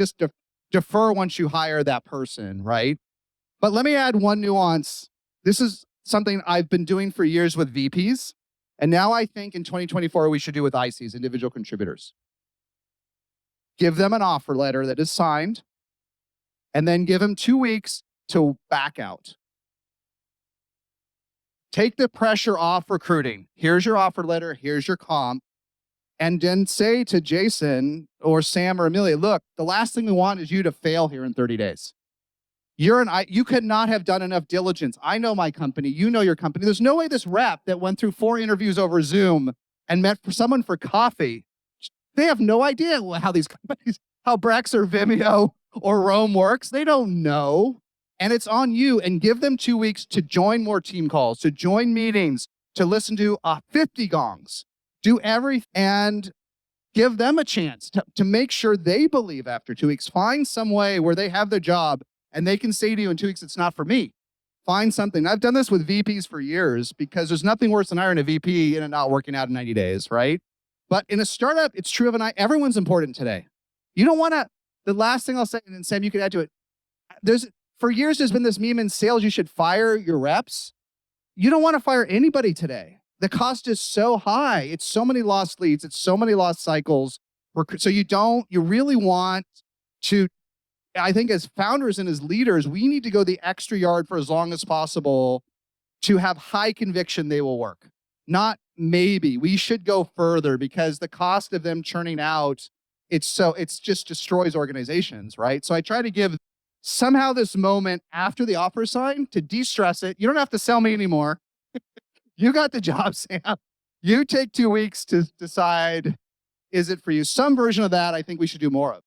just defer once you hire that person, right? But let me add one nuance. This is something I've been doing for years with VPs. And now I think in 2024, we should do with ICs, individual contributors. Give them an offer letter that is signed, and then give them 2 weeks to back out. Take the pressure off recruiting. Here's your offer letter. Here's your comp. And then say to Jason or Sam or Amelia, look, the last thing we want is you to fail here in 30 days. You could not have done enough diligence. I know my company. You know your company. There's no way this rep that went through 4 interviews over Zoom and met for someone for coffee, they have no idea how these companies, how Brex or Vimeo or Rome works. They don't know. And it's on you. And give them 2 weeks to join more team calls, to join meetings, to listen to 50 gongs. Do everything and give them a chance to make sure they believe after 2 weeks. Find some way where they have their job and they can say to you in 2 weeks, it's not for me. Find something. I've done this with VPs for years because there's nothing worse than hiring a VP and it not working out in 90 days, right? But in a startup, it's true of everyone's important today. You don't want to, the last thing I'll say, and then Sam, you can add to it. For years, there's been this meme in sales, you should fire your reps. You don't want to fire anybody today. The cost is so high. It's so many lost leads. It's so many lost cycles. So you really want to, I think as founders and as leaders, we need to go the extra yard for as long as possible to have high conviction they will work. Not maybe. We should go further because the cost of them churning out, it's just destroys organizations, right? So I try to give somehow this moment after the offer sign to de-stress it. You don't have to sell me anymore. You got the job, Sam. You take 2 weeks to decide, is it for you? Some version of that I think we should do more of.